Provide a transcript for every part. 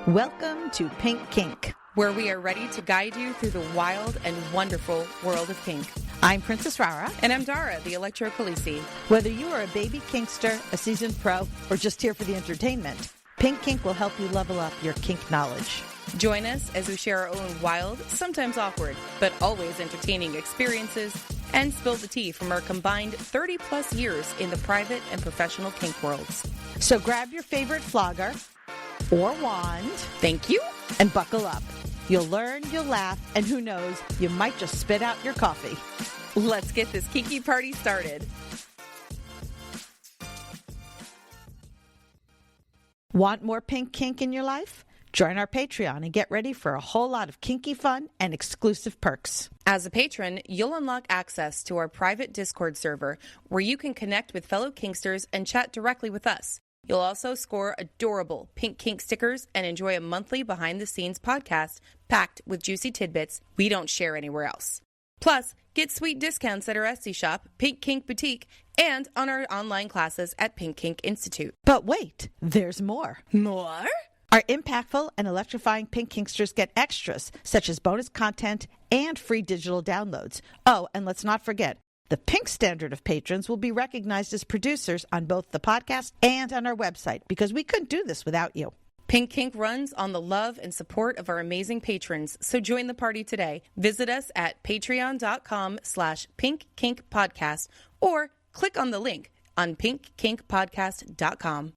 Welcome to Pink Kink, where we are ready to guide you through the wild and wonderful world of kink. I'm Princess Rara. And I'm Dara, the Electro Khaleesi. Whether you are a baby kinkster, a seasoned pro, or just here for the entertainment, Pink Kink will help you level up your kink knowledge. Join us as we share our own wild, sometimes awkward, but always entertaining experiences and spill the tea from our combined 30-plus years in the private and professional kink worlds. So grab your favorite flogger or wand. Thank you. And buckle up. You'll learn, you'll laugh, and who knows, you might just spit out your coffee. Let's get this kinky party started. Want more Pink Kink in your life? Join our Patreon and get ready for a whole lot of kinky fun and exclusive perks. As a patron, you'll unlock access to our private Discord server where you can connect with fellow kinksters and chat directly with us. You'll also score adorable Pink Kink stickers and enjoy a monthly behind-the-scenes podcast packed with juicy tidbits we don't share anywhere else. Plus, get sweet discounts at our Etsy shop, Pink Kink Boutique, and on our online classes at Pink Kink Institute. But wait, there's more. More? Our impactful and electrifying Pink Kinksters get extras, such as bonus content and free digital downloads. Oh, and let's not forget, the Pink Standard of patrons will be recognized as producers on both the podcast and on our website, because we couldn't do this without you. Pink Kink runs on the love and support of our amazing patrons, so join the party today. Visit us at patreon.com/pinkkinkpodcast or click on the link on pinkkinkpodcast.com.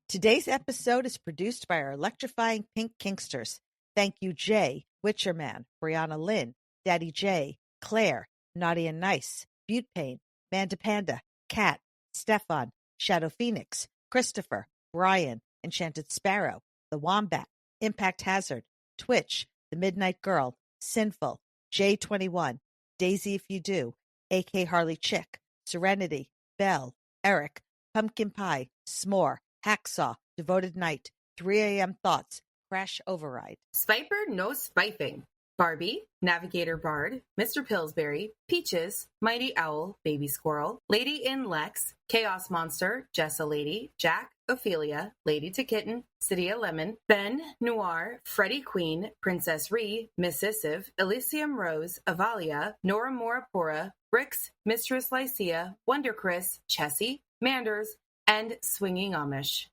Today's episode is produced by our electrifying Pink Kinksters. Thank you, Jay, Witcherman, Brianna Lynn, Daddy J, Claire, Naughty and Nice, Butte Pain, Manda Panda, Kat, Stefan, Shadow Phoenix, Christopher, Brian, Enchanted Sparrow, The Wombat, Impact Hazard, Twitch, The Midnight Girl, Sinful, J21, Daisy If You Do, AK Harley Chick, Serenity, Belle, Eric, Pumpkin Pie, S'more, Hacksaw, Devoted Knight, 3 a.m. Thoughts, Crash Override. Spiper No Spifing. Barbie, Navigator Bard, Mr. Pillsbury, Peaches, Mighty Owl, Baby Squirrel, Lady in Lex, Chaos Monster, Jessa Lady, Jack, Ophelia, Lady to Kitten, Cydia Lemon, Ben, Noir, Freddie Queen, Princess Ree, Mississive, Elysium Rose, Avalia, Nora Morapora, Brix, Mistress Lycia, Wonder Chris, Chessie, Manders, and Swinging Amish.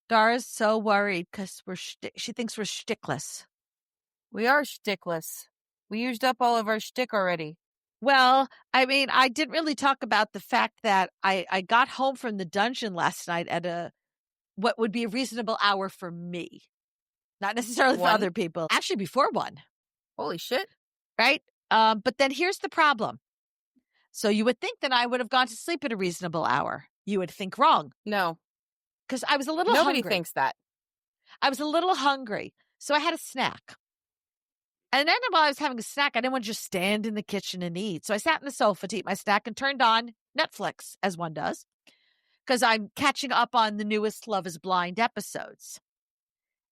Dara's so worried because she thinks we're shtickless. We are shtickless. We used up all of our shtick already. Well, I mean, I didn't really talk about the fact that I got home from the dungeon last night at what would be a reasonable hour for me. Not necessarily for other people. Actually, before 1. Holy shit. Right? But then here's the problem. So you would think that I would have gone to sleep at a reasonable hour. You would think wrong. No. Because I was a little hungry. Nobody thinks that. I was a little hungry. So I had a snack. And then while I was having a snack, I didn't want to just stand in the kitchen and eat. So I sat on the sofa to eat my snack and turned on Netflix, as one does, because I'm catching up on the newest Love is Blind episodes.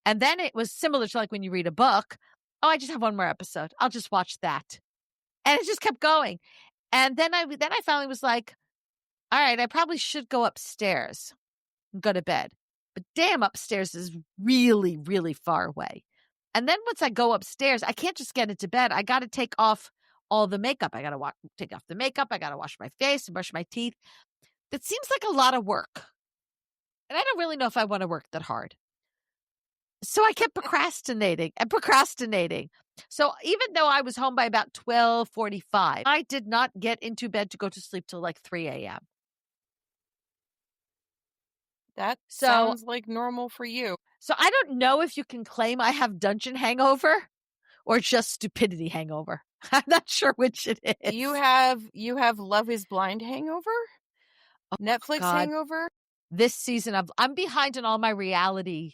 And then it was similar to like when you read a book. Oh, I just have one more episode. I'll just watch that. And it just kept going. And then I finally was like, all right, I probably should go upstairs and go to bed. But damn, upstairs is really, really far away. And then once I go upstairs, I can't just get into bed. I got to take off all the makeup. I got to take off the makeup. I got to wash my face and brush my teeth. That seems like a lot of work. And I don't really know if I want to work that hard. So I kept procrastinating and procrastinating. So even though I was home by about 12:45, I did not get into bed to go to sleep till like 3 a.m. That sounds like normal for you. So I don't know if you can claim I have dungeon hangover or just stupidity hangover. I'm not sure which it is. You have Love is Blind hangover? Netflix God. hangover? This season I'm behind on all my reality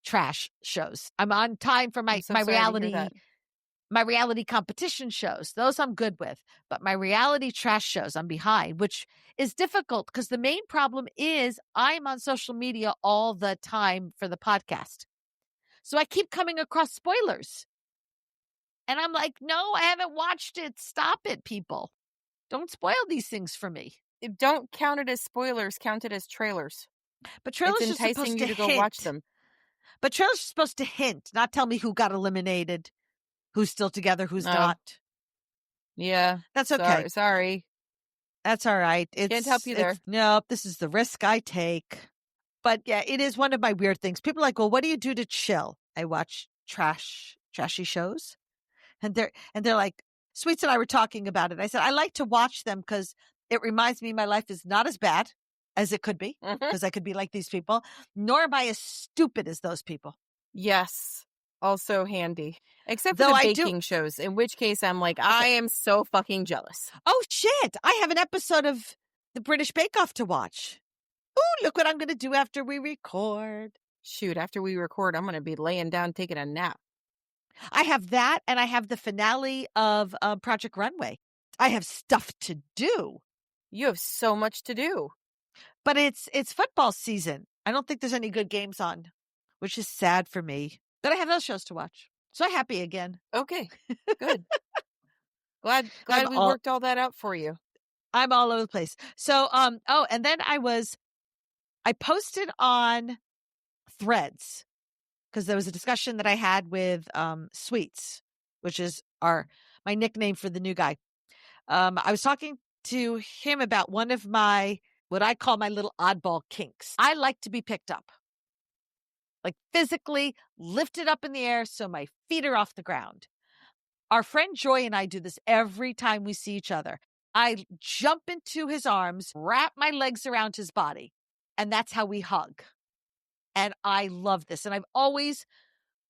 trash shows. I'm on time for my reality competition shows. Those I'm good with. But my reality trash shows, I'm behind, which is difficult because the main problem is I'm on social media all the time for the podcast. So I keep coming across spoilers. And I'm like, no, I haven't watched it. Stop it, people. Don't spoil these things for me. Don't count it as spoilers. Count it as trailers. But It's trailers are enticing supposed you to to go watch hint. them. But trailers are supposed to hint, not tell me who got eliminated, who's still together, who's No. not. Yeah. That's okay. Sorry. That's all right. Can't help you there. Nope, this is the risk I take. But yeah, it is one of my weird things. People are like, well, what do you do to chill? I watch trashy shows. And they're like, Sweets and I were talking about it. I said, I like to watch them because it reminds me my life is not as bad as it could be, because I could be like these people, nor am I as stupid as those people. Yes. Also handy. Except for Though the I do. baking shows, in which case I'm like, I am so fucking jealous. Oh, shit. I have an episode of the British Bake Off to watch. Ooh, look what I'm going to do after we record. Shoot, after we record, I'm going to be laying down taking a nap. I have that, and I have the finale of Project Runway. I have stuff to do. You have so much to do. But it's football season. I don't think there's any good games on, which is sad for me. But I have those shows to watch. So I'm happy again. Okay, good. glad we worked all that out for you. I'm all over the place. So, and then I posted on Threads because there was a discussion that I had with Sweets, which is my nickname for the new guy. I was talking to him about one of what I call my little oddball kinks. I like to be picked up, like physically lifted up in the air so my feet are off the ground. Our friend Joy and I do this every time we see each other. I jump into his arms, wrap my legs around his body, and that's how we hug. And I love this. And I've always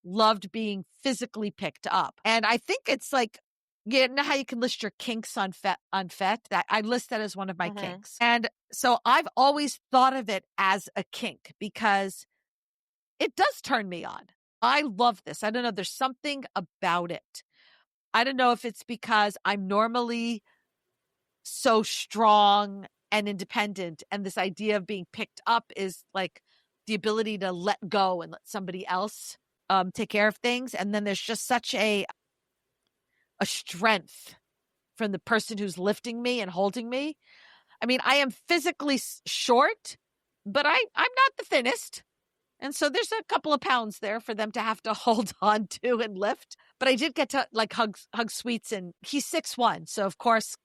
loved being physically picked up. And I think it's like, you know how you can list your kinks on Fet? That I list that as one of my kinks. And so I've always thought of it as a kink because it does turn me on. I love this. I don't know. There's something about it. I don't know if it's because I'm normally so strong and independent, and this idea of being picked up is like the ability to let go and let somebody else take care of things. And then there's just such a strength from the person who's lifting me and holding me. I mean, I am physically short, but I'm not the thinnest. And so there's a couple of pounds there for them to have to hold on to and lift. But I did get to like hug Sweets, and he's 6'1". So of course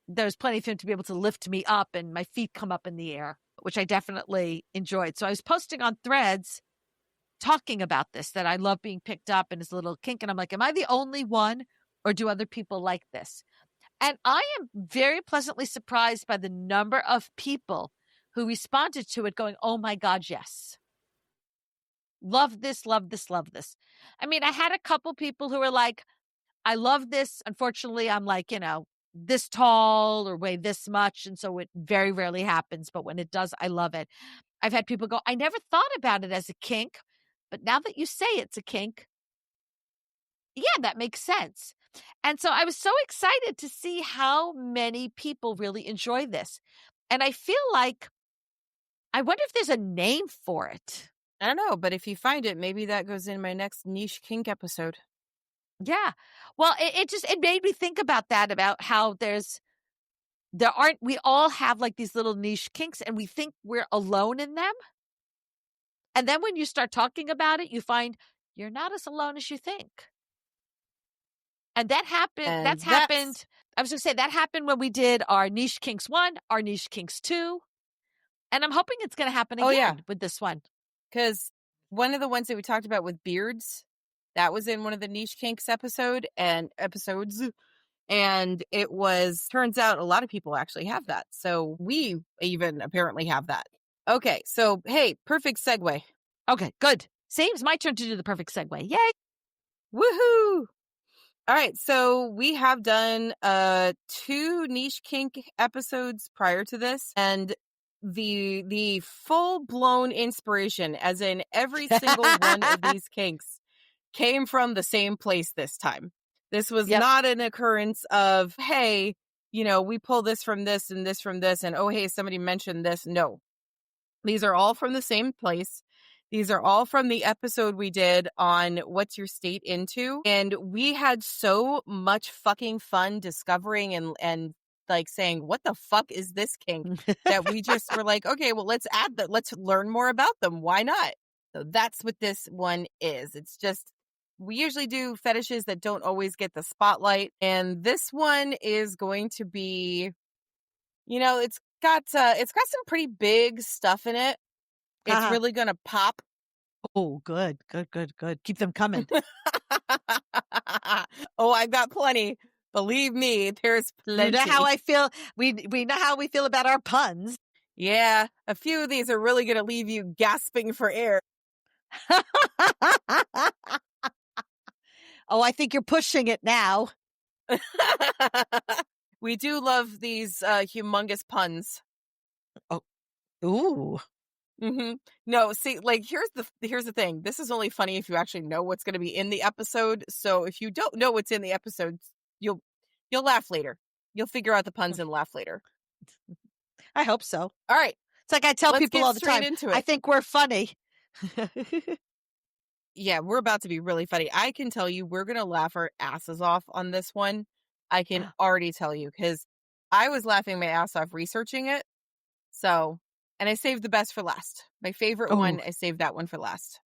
there's plenty for him to be able to lift me up and my feet come up in the air, which I definitely enjoyed. So I was posting on Threads talking about this, that I love being picked up and his little kink. And I'm like, am I the only one, or do other people like this? And I am very pleasantly surprised by the number of people who responded to it going, oh my God, yes. Love this, love this, love this. I mean, I had a couple people who were like, I love this. Unfortunately, I'm like, this tall or weigh this much. And so it very rarely happens. But when it does, I love it. I've had people go, I never thought about it as a kink, but now that you say it's a kink, yeah, that makes sense. And so I was so excited to see how many people really enjoy this. And I feel like, I wonder if there's a name for it. I don't know, but if you find it, maybe that goes in my next Niche Kink episode. Yeah. Well, it made me think about that, about how we all have like these little niche kinks and we think we're alone in them. And then when you start talking about it, you find you're not as alone as you think. And that happened. Happened. I was going to say that happened when we did our Niche Kinks 1, our Niche Kinks 2. And I'm hoping it's going to happen again with this one. Because one of the ones that we talked about with beards, that was in one of the Niche Kinks episodes. And it turns out a lot of people actually have that. So we even apparently have that. Okay. So, hey, perfect segue. Okay, good. See, it's my turn to do the perfect segue. Yay. Woohoo. All right, so we have done 2 Niche Kink episodes prior to this, and the full-blown inspiration, as in every single one of these kinks, came from the same place this time. This was not an occurrence of, hey, we pull this from this and this from this, and oh, hey, somebody mentioned this. No. These are all from the same place. These are all from the episode we did on What's Your State Into? And we had so much fucking fun discovering and like saying, what the fuck is this kink? That we just were like, okay, well, let's add that. Let's learn more about them. Why not? So that's what this one is. It's just, we usually do fetishes that don't always get the spotlight. And this one is going to be, it's got some pretty big stuff in it. It's Haha. really going to pop. Oh, good. Keep them coming. Oh, I've got plenty. Believe me, there's plenty. You know how I feel. We know how we feel about our puns. Yeah, a few of these are really going to leave you gasping for air. Oh, I think you're pushing it now. We do love these humongous puns. Oh, ooh. Mm-hmm. No, see, like here's the thing. This is only funny if you actually know what's going to be in the episode. So if you don't know what's in the episode, you'll laugh later. You'll figure out the puns and laugh later. I hope so. All right. It's like I tell Let's people get all the straight time. into it. I think we're funny. Yeah, we're about to be really funny. I can tell you we're going to laugh our asses off on this one. I can already tell you because I was laughing my ass off researching it. So, and I saved the best for last. My favorite one, I saved that one for last.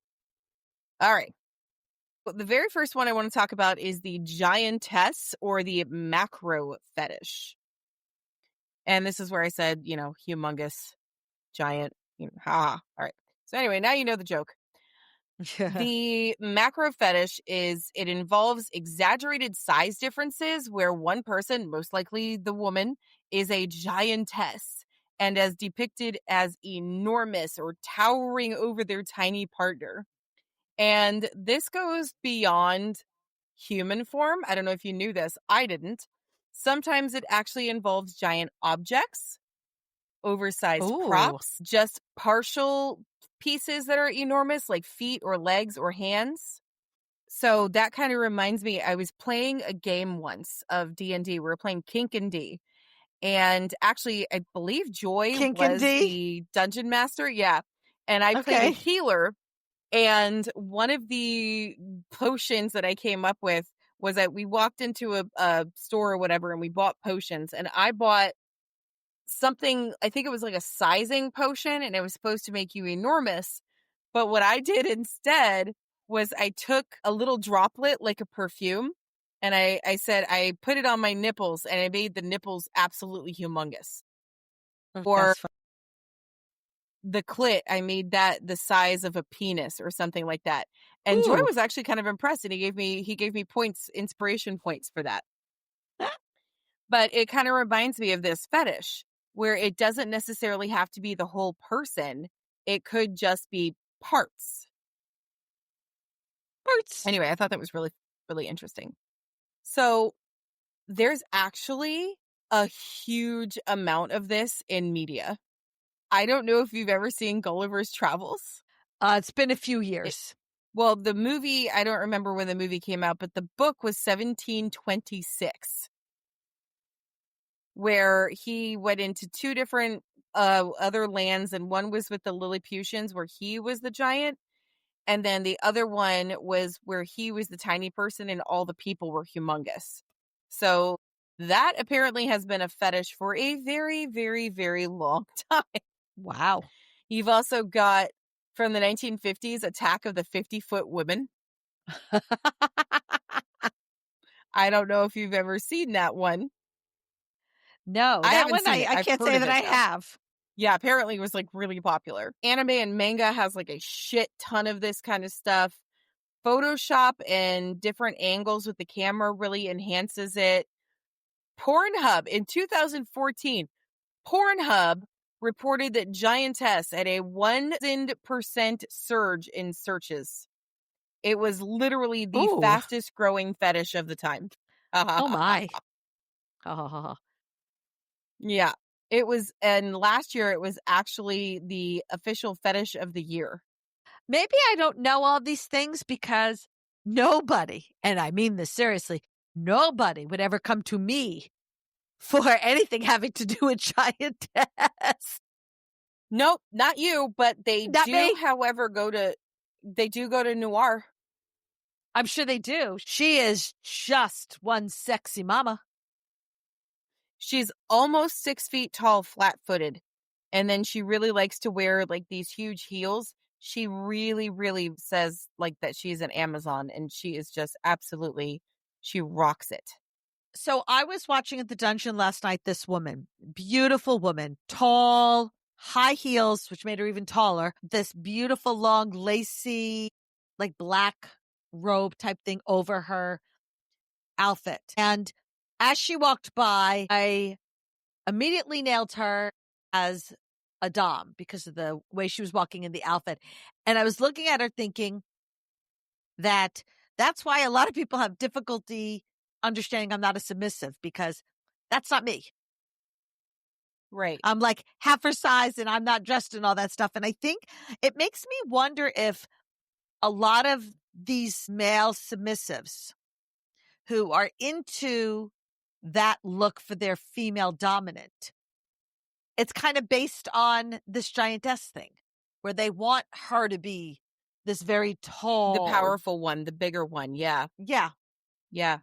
All right. Well, the very first one I want to talk about is the giantess or the macro fetish. And this is where I said, humongous, giant, All right. So anyway, now you know the joke. The macro fetish it involves exaggerated size differences where one person, most likely the woman, is a giantess and as depicted as enormous or towering over their tiny partner. And this goes beyond human form. I don't know if you knew this. I didn't. Sometimes it actually involves giant objects, oversized props, just partial pieces that are enormous, like feet or legs or hands. So that kind of reminds me, I was playing a game once of D&D. We were playing Kink and D. And actually, I believe Joy Kink and was D? the dungeon master. Yeah. And I played a healer. And one of the potions that I came up with was that we walked into a store or whatever and we bought potions. And I bought something, I think it was like a sizing potion, and it was supposed to make you enormous. But what I did instead was I took a little droplet, like a perfume, and I said I put it on my nipples, and I made the nipples absolutely humongous. Or the clit, I made that the size of a penis or something like that. And Joy was actually kind of impressed, and he gave me points, inspiration points for that. But it kind of reminds me of this fetish where it doesn't necessarily have to be the whole person. It could just be parts. Anyway, I thought that was really, really interesting. So there's actually a huge amount of this in media. I don't know if you've ever seen Gulliver's Travels. It's been a few years. Well, the movie, I don't remember when the movie came out, but the book was 1726. Where he went into two different other lands, and one was with the Lilliputians where he was the giant, and then the other one was where he was the tiny person and all the people were humongous. So that apparently has been a fetish for a very, very, very long time. Wow. You've also got from the 1950s Attack of the 50-Foot Women. I don't know if you've ever seen that one. No, I that haven't one seen it. I I've can't heard say of that it, I though. have. Yeah, apparently it was like really popular. Anime and manga has like a shit ton of this kind of stuff. Photoshop and different angles with the camera really enhances it. Pornhub in 2014, Pornhub reported that giantess had a 1,000% surge in searches. It was literally the fastest growing fetish of the time. Oh my. Yeah. It was, and last year it was actually the official fetish of the year. Maybe I don't know all these things because nobody, and I mean this seriously, nobody would ever come to me for anything having to do with giantess. Nope, not you, but they Not do, me. however, go to Noir. I'm sure they do. She is just one sexy mama. She's almost 6 feet tall, flat-footed, and then she really likes to wear, like, these huge heels. She really, really says, like, that she's an Amazon, and she is just absolutely she rocks it. So I was watching at the dungeon last night, this woman, beautiful woman, tall, high heels, which made her even taller, this beautiful, long, lacy, like black robe type thing over her outfit. And as she walked by, I immediately nailed her as a dom because of the way she was walking in the outfit. And I was looking at her thinking that that's why a lot of people have difficulty understanding I'm not a submissive, because that's not me. Right. I'm like half her size and I'm not dressed and all that stuff. And I think it makes me wonder if a lot of these male submissives who are into that look for their female dominant, it's kind of based on this giantess thing where they want her to be this very The tall. powerful one, the bigger one, yeah. Yeah. Yeah.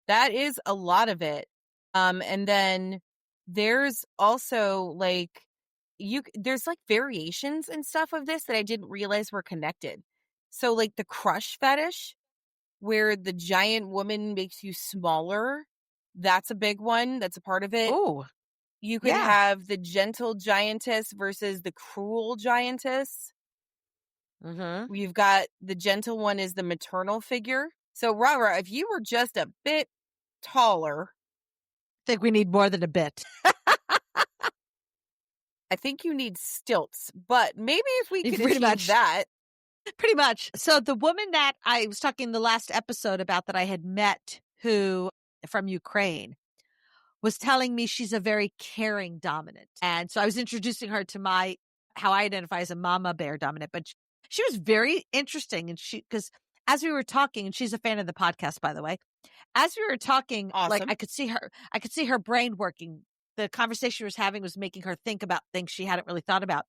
That is a lot of it. And then there's also, like, there's, like, variations and stuff of this that I didn't realize were connected. So, like, the crush fetish, where the giant woman makes you smaller, that's a big one, that's a part of it. Oh, You could yeah. have the gentle giantess versus the cruel giantess. Mm-hmm. You've got the gentle one is the maternal figure. So, Rara, if you were just a bit taller, Think we need more than a bit. I think you need stilts, but maybe if we could Pretty achieve much. that. Pretty much. So the woman that I was talking in the last episode about that I had met who from Ukraine was telling me she's a very caring dominant. And so I was introducing her to my how I identify as a mama bear dominant, but she was very interesting. And because as we were talking, and she's a fan of the podcast, by the way, as we were talking, like Awesome. I could see her brain working. The conversation she was having was making her think about things she hadn't really thought about.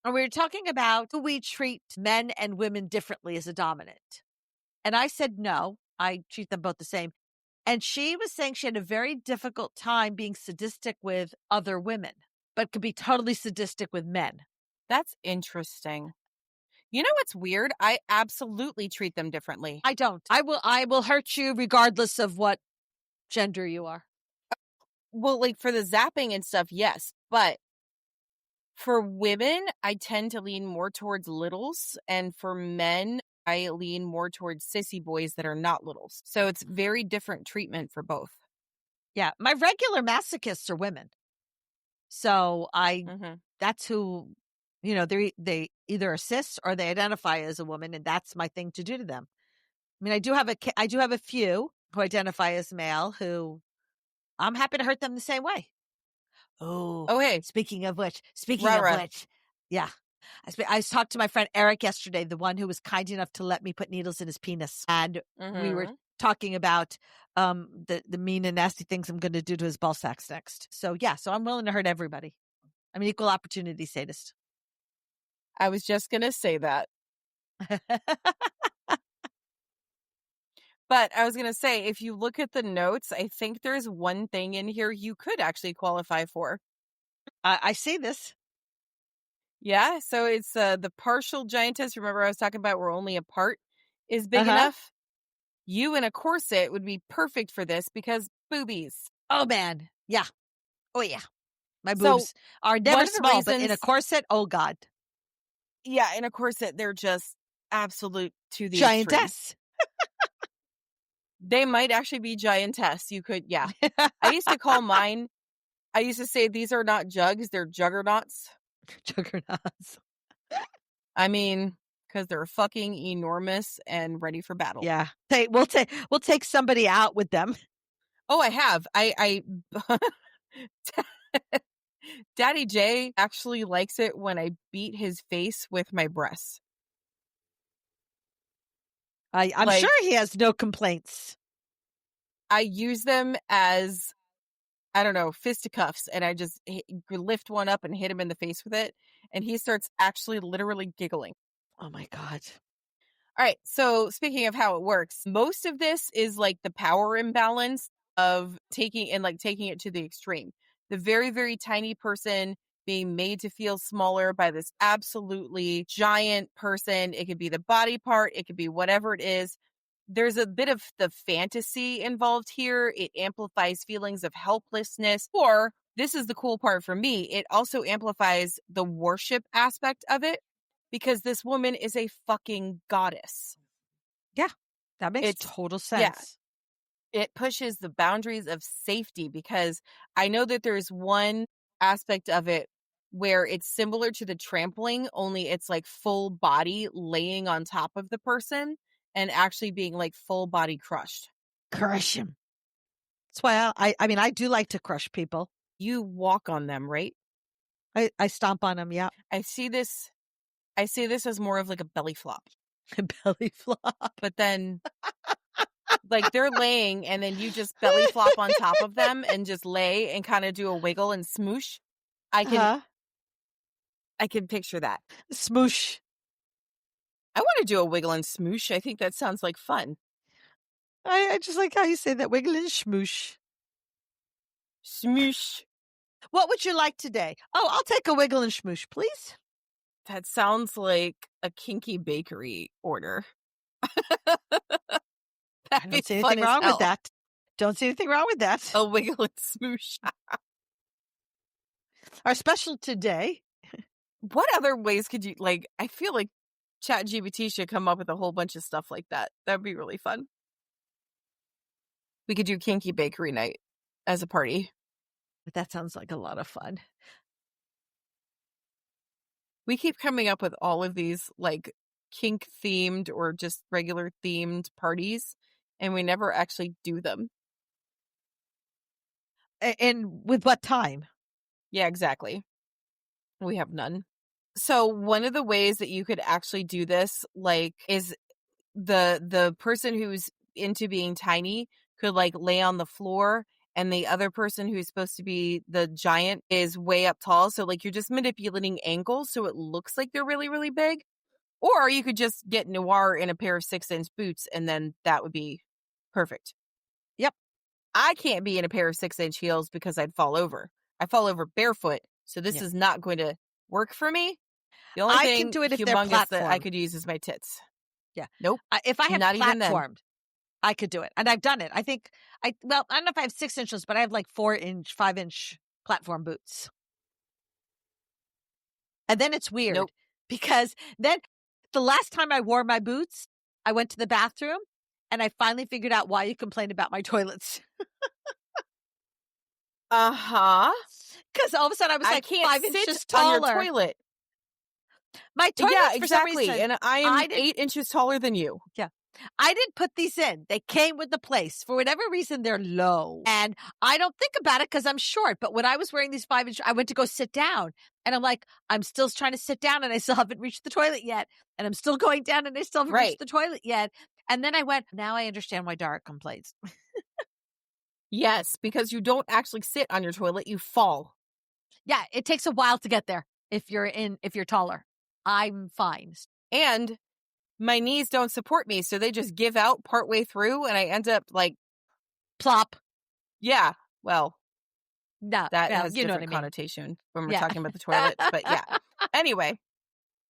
And we were talking about do we treat men and women differently as a dominant? And I said, no, I treat them both the same. And she was saying she had a very difficult time being sadistic with other women, but could be totally sadistic with men. That's interesting. You know what's weird? I absolutely treat them differently. I don't. I will hurt you regardless of what gender you are. Well, like for the zapping and stuff, yes. But for women, I tend to lean more towards littles. And for men, I lean more towards sissy boys that are not littles. So it's very different treatment for both. Yeah. My regular masochists are women. So that's who, they either assist or they identify as a woman, and that's my thing to do to them. I mean, I do have a few who identify as male who I'm happy to hurt them the same way. Oh, Oh, hey, speaking of Rara. which, yeah. I talked to my friend Eric yesterday, the one who was kind enough to let me put needles in his penis. And we were talking about the mean and nasty things I'm going to do to his ball sacks next. So, yeah, so I'm willing to hurt everybody. I'm an equal opportunity sadist. I was just going to say that. But I was going to say, if you look at the notes, I think there's one thing in here you could actually qualify for. I see this. Yeah, so it's the partial giantess. Remember I was talking about where only a part is big enough? You in a corset would be perfect for this because boobies. Oh, man. Yeah. Oh, yeah. My So, boobs are one never of the small, but in a reasons- corset, oh, God. Yeah, in a corset, they're just absolute to the extreme. Giantess. They might actually be giantess. You could, yeah. I used to call mine, I used to say these are not jugs, they're juggernauts. Juggernauts. I mean, because they're fucking enormous and ready for battle. Yeah. We'll take somebody out with them. Oh, I have. I Daddy J actually likes it when I beat his face with my breasts. I'm Like- sure he has no complaints. I use them as, I don't know, fisticuffs, and I just lift one up and hit him in the face with it, and he starts actually literally giggling. Oh my God. All right, so speaking of how it works, most of this is like the power imbalance. of taking it to the extreme. The very, very tiny person being made to feel smaller by this absolutely giant person. It could be the body part, it could be whatever it is. There's a bit of the fantasy involved here. It amplifies feelings of helplessness. Or, this is the cool part for me, it also amplifies the worship aspect of it because this woman is a fucking goddess. Yeah, that makes It's- total yeah. sense. It pushes the boundaries of safety because I know that there's one aspect of it where it's similar to the trampling, only it's like full body laying on top of the person and actually being like full body crushed. Crush him. That's why I mean, I do like to crush people. You walk on them, right? I stomp on them, yeah. I see this as more of like a belly flop. Belly flop. But then like they're laying and then you just belly flop on top of them and just lay and kind of do a wiggle and smoosh. I can picture that. Smoosh. I want to do a wiggle and smoosh. I think that sounds like fun. I just like how you say that, wiggle and smoosh. Smoosh. What would you like today? Oh, I'll take a wiggle and smoosh, please. That sounds like a kinky bakery order. I don't see anything wrong with that. Don't see anything wrong with that. A wiggle and smoosh. Our special today. What other ways could you, like, I feel like ChatGPT should come up with a whole bunch of stuff like that. That'd be really fun. We could do kinky bakery night as a party. But that sounds like a lot of fun. We keep coming up with all of these, like, kink themed or just regular themed parties, and we never actually do them. And with what time? Yeah, exactly. We have none. So one of the ways that you could actually do this, like, is the person who's into being tiny could like lay on the floor, and the other person who's supposed to be the giant is way up tall. So like you're just manipulating angles so it looks like they're really, really big. Or you could just get Noir in a pair of 6-inch boots, and then that would be perfect. Yep. I can't be in a pair of 6-inch heels because I'd fall over. I fall over barefoot, so this is not going to work for me. The only thing can do it if they're humongous that I platformed. could use is my tits. Yeah. Nope. If I have Not even then. platformed, I could do it. And I've done it. I think I don't know if I have 6 inches, but I have like 4-inch, 5-inch platform boots. And then it's weird because then the last time I wore my boots, I went to the bathroom and I finally figured out why you complained about my toilets. Uh-huh. Because all of a sudden I was like can't 5 sit inches taller. on your toilet. My toilet, Yeah, for some exactly. reason, And I am 8 inches taller than you. Yeah. I didn't put these in. They came with the place. For whatever reason, they're low. And I don't think about it because I'm short. But when I was wearing these 5-inch, I went to go sit down. And I'm like, I'm still trying to sit down and I still haven't reached the toilet yet. And I'm still going down and I still haven't reached the toilet yet. And then I went, now I understand why Dara complains. Yes, because you don't actually sit on your toilet, you fall. Yeah, it takes a while to get there if you're taller. I'm fine. And my knees don't support me, so they just give out partway through, and I end up like plop. Yeah, well, no, that has you know different what I mean. connotation when we're talking about the toilet. But yeah, anyway,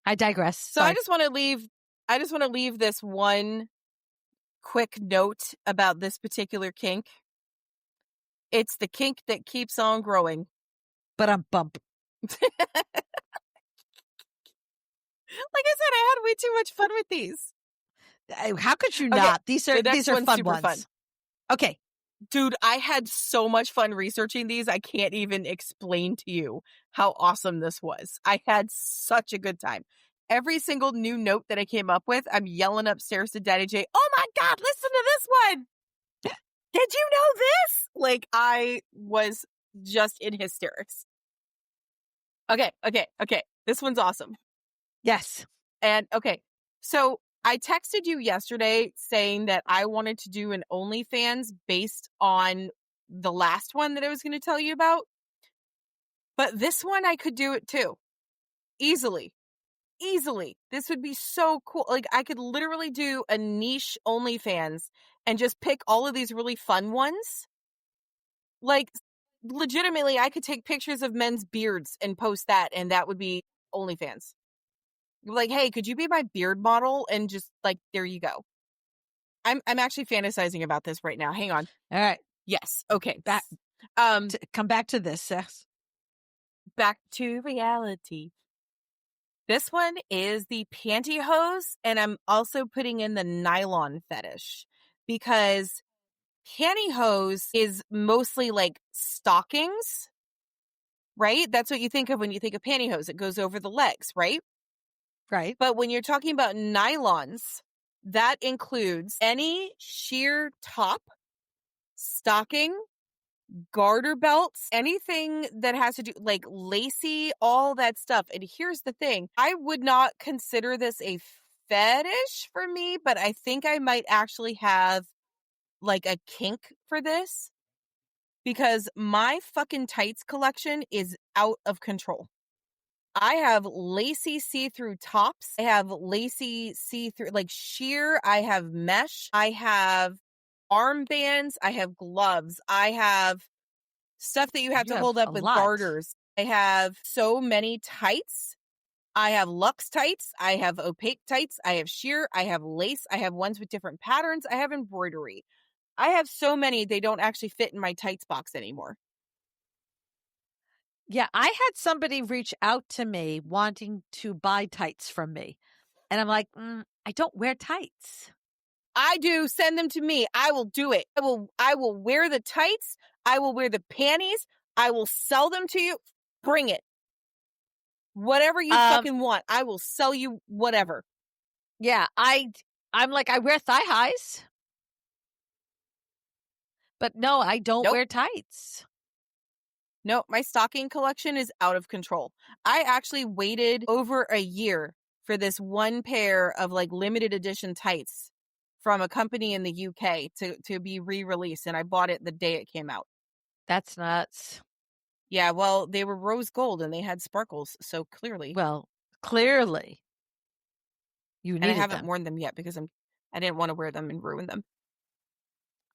I digress. So I just want to leave this one quick note about this particular kink. It's the kink that keeps on growing. But I'm bump. Like I said, I had way too much fun with these. How could you not? These are fun ones. Fun. Okay. Dude, I had so much fun researching these. I can't even explain to you how awesome this was. I had such a good time. Every single new note that I came up with, I'm yelling upstairs to Daddy J, oh my God, listen to this one. Did you know this? Like, I was just in hysterics. Okay. This one's awesome. Yes. And okay, so I texted you yesterday saying that I wanted to do an OnlyFans based on the last one that I was going to tell you about. But this one, I could do it too. Easily. This would be so cool. Like, I could literally do a niche OnlyFans and just pick all of these really fun ones Like, legitimately, I could take pictures of men's beards and post that, and that would be OnlyFans. Like, hey, could you be my beard model? And just like, there you go. I'm actually fantasizing about this right now. Hang on. All right. Yes. Okay. Back Um, come back to this, Seth. back to reality. This one is the pantyhose, and I'm also putting in the nylon fetish because pantyhose is mostly like stockings, right? That's what you think of when you think of pantyhose. It goes over the legs, right? Right. But when you're talking about nylons, that includes any sheer top, stocking, garter belts, anything that has to do like lacy, all that stuff. And here's the thing, I would not consider this a fetish for me, but I think I might actually have like a kink for this because my fucking tights collection is out of control. I have lacy see-through tops. I have lacy see-through, like sheer. I have mesh. I have armbands. I have gloves. I have stuff that you have You to have hold up a with lot. garters. I have so many tights. I have luxe tights. I have opaque tights. I have sheer. I have lace. I have ones with different patterns. I have embroidery. I have so many, they don't actually fit in my tights box anymore. Yeah, I had somebody reach out to me wanting to buy tights from me. And I'm like, I don't wear tights. I do. Send them to me. I will do it. I will wear the tights. I will wear the panties. I will sell them to you. Bring it. Whatever you fucking want. I will sell you whatever. Yeah, I'm like, I wear thigh highs. But no, I don't Nope. wear tights. No, my stocking collection is out of control. I actually waited over a year for this one pair of like limited edition tights from a company in the UK to be re-released, and I bought it the day it came out. That's nuts. Yeah, well, they were rose gold and they had sparkles, so clearly. Well, clearly you And I needed haven't them. worn them yet because I didn't want to wear them and ruin them.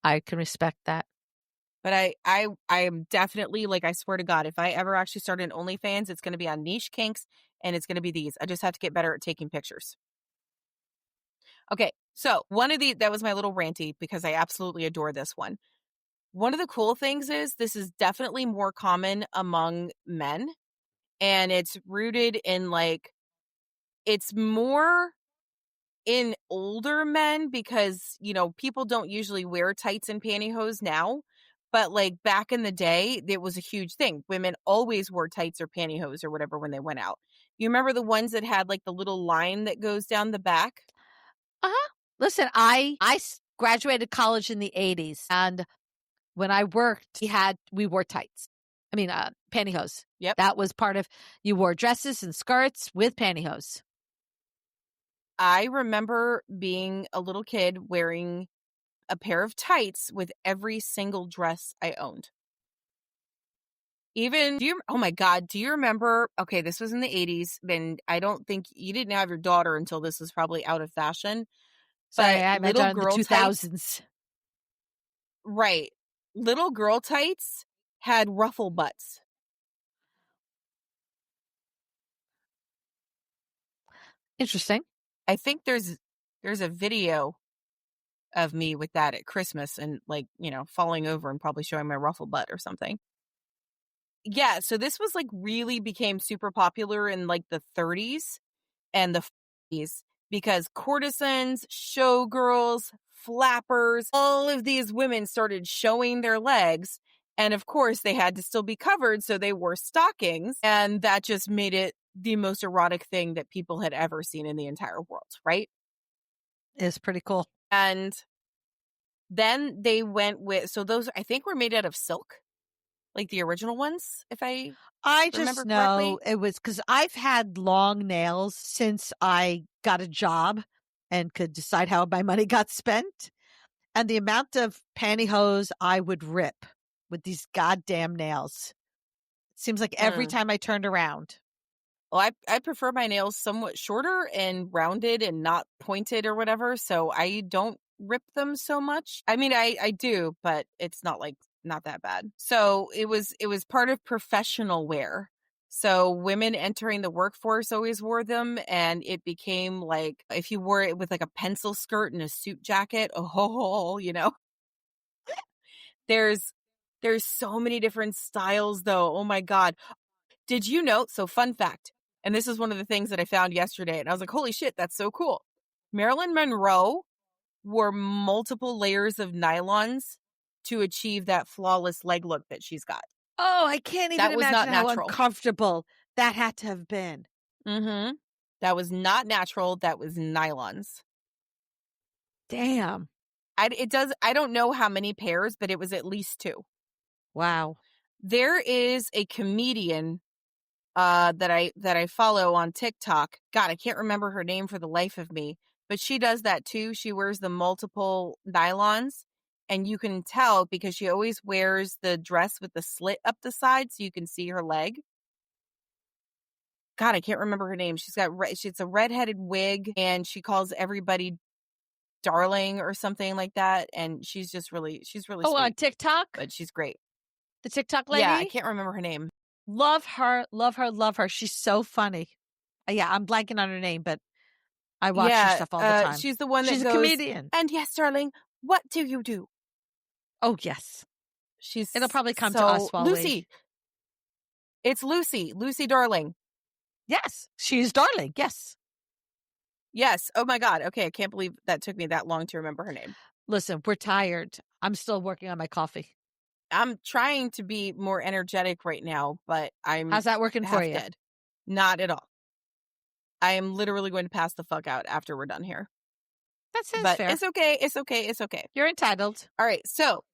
I can respect that. But I am definitely, like, I swear to God, if I ever actually start an OnlyFans, it's going to be on Niche Kinks, and it's going to be these. I just have to get better at taking pictures. Okay, so one of that was my little ranty because I absolutely adore this one. One of the cool things is this is definitely more common among men, and it's rooted in like, it's more in older men because, you know, people don't usually wear tights and pantyhose now. But like back in the day, it was a huge thing. Women always wore tights or pantyhose or whatever when they went out. You remember the ones that had like the little line that goes down the back? Uh-huh. Listen, I graduated college in the 80s, and when I worked, we wore tights. I mean, pantyhose. Yep. That was part of, you wore dresses and skirts with pantyhose. I remember being a little kid wearing a pair of tights with every single dress I owned. Oh my God, do you remember? Okay, this was in the 80s, and I don't think you didn't have your daughter until this was probably out of fashion. Sorry, But I meant little in the girl tights, 2000s. right. Little girl tights had ruffle butts. Interesting. I think there's a video of me with that at Christmas and like, you know, falling over and probably showing my ruffle butt or something. Yeah, so this was like really became super popular in like the 30s and the 40s because courtesans, showgirls, flappers, all of these women started showing their legs. And of course, they had to still be covered, so they wore stockings. And that just made it the most erotic thing that people had ever seen in the entire world, right? It's pretty cool. And then they went with, so those I think were made out of silk, like the original ones, if I just remember know correctly. it was because I've had long nails since I got a job and could decide how my money got spent. And the amount of pantyhose I would rip with these goddamn nails. It seems like every time I turned around. Well, I prefer my nails somewhat shorter and rounded and not pointed or whatever, so I don't rip them so much. I mean, I do, but it's not like not that bad. So it was part of professional wear. So women entering the workforce always wore them, and it became like if you wore it with like a pencil skirt and a suit jacket, there's so many different styles though. Oh my God. Did you know? So fun fact, and this is one of the things that I found yesterday, and I was like, holy shit, that's so cool. Marilyn Monroe wore multiple layers of nylons to achieve that flawless leg look that she's got. Oh, I can't even That was not imagine how natural. uncomfortable that had to have been. Mm-hmm. That was not natural. That was nylons. Damn. I don't know how many pairs, but it was at least 2. Wow. There is a comedian that I follow on TikTok. God, I can't remember her name for the life of me, but she does that too. She wears the multiple nylons, and you can tell because she always wears the dress with the slit up the side so you can see her leg. God, I can't remember her name. She's got it's a redheaded wig, and she calls everybody darling or something like that, and she's really Oh, sweet, on TikTok? but she's great. The TikTok lady? Yeah, I can't remember her name. Love her, love her, love her. She's so funny. Yeah, I'm blanking on her name, but I watch her stuff all the time. She's the one that She's a goes, comedian. and yes, darling, what do you do? Oh, yes. It'll probably come to us while Lucy. It's Lucy. Lucy Darling. Yes, she's darling. Yes. Yes. Oh my God. Okay, I can't believe that took me that long to remember her name. Listen, we're tired. I'm still working on my coffee. I'm trying to be more energetic right now, but I'm How's that working for half you? dead. Not at all. I am literally going to pass the fuck out after we're done here. That sounds But fair. it's okay. It's okay. It's okay. You're entitled. All right. So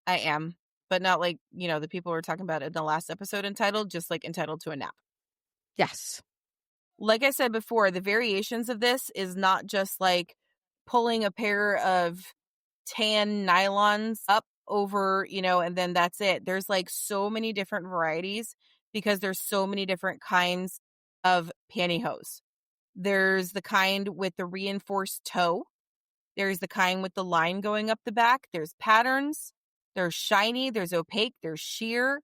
I am, but not like, the people we were talking about in the last episode entitled, just like entitled to a nap. Yes. Like I said before, the variations of this is not just like pulling a pair of tan nylons up over, and then that's it. There's like so many different varieties because there's so many different kinds of pantyhose. There's the kind with the reinforced toe. There's the kind with the line going up the back. There's patterns. There's shiny. There's opaque. There's sheer.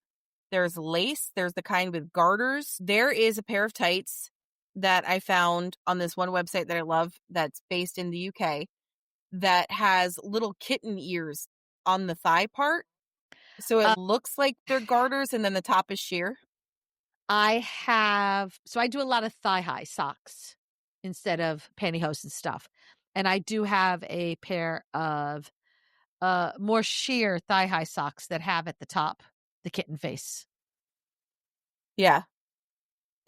There's lace. There's the kind with garters. There is a pair of tights that I found on this one website that I love that's based in the UK that has little kitten ears on the thigh part. So it looks like they're garters and then the top is sheer. I do a lot of thigh-high socks instead of pantyhose and stuff. And I do have a pair of more sheer thigh-high socks that have at the top the kitten face. Yeah.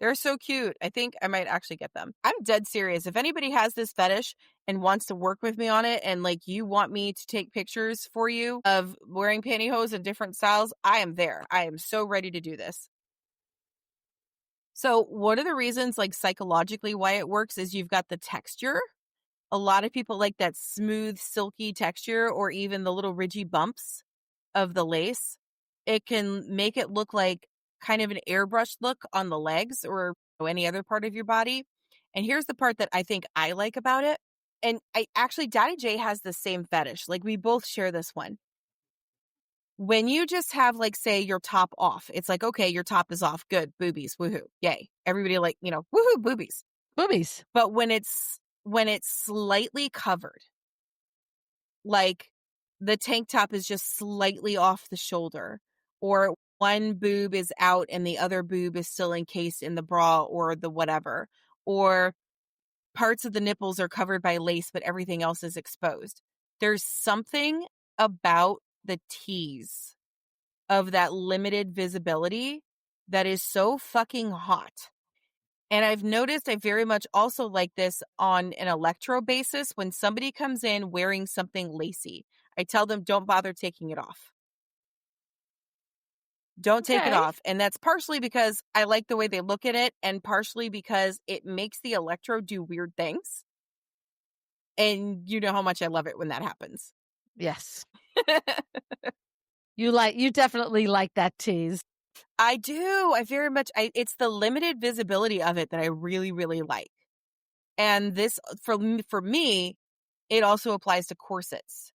They're so cute. I think I might actually get them. I'm dead serious. If anybody has this fetish and wants to work with me on it, and like you want me to take pictures for you of wearing pantyhose in different styles, I am there. I am so ready to do this. So one of the reasons, like psychologically, why it works is you've got the texture. A lot of people like that smooth, silky texture, or even the little ridgy bumps of the lace. It can make it look like kind of an airbrushed look on the legs or any other part of your body. And here's the part that I think I like about it. And Daddy J has the same fetish. Like we both share this one. When you just have like, say your top off, it's like, okay, your top is off. Good. Boobies. Woohoo. Yay. Everybody like, woohoo, boobies. Boobies. But when it's slightly covered, like the tank top is just slightly off the shoulder, or one boob is out and the other boob is still encased in the bra or the whatever, or parts of the nipples are covered by lace but everything else is exposed. There's something about the tease of that limited visibility that is so fucking hot. And I've noticed I very much also like this on an electro basis. When somebody comes in wearing something lacy, I tell them don't bother taking it off. Don't take it off. And that's partially because I like the way they look at it, and partially because it makes the electro do weird things. And you know how much I love it when that happens. Yes. You definitely like that tease. I do. It's the limited visibility of it that I really, really like. And this, for me, it also applies to corsets.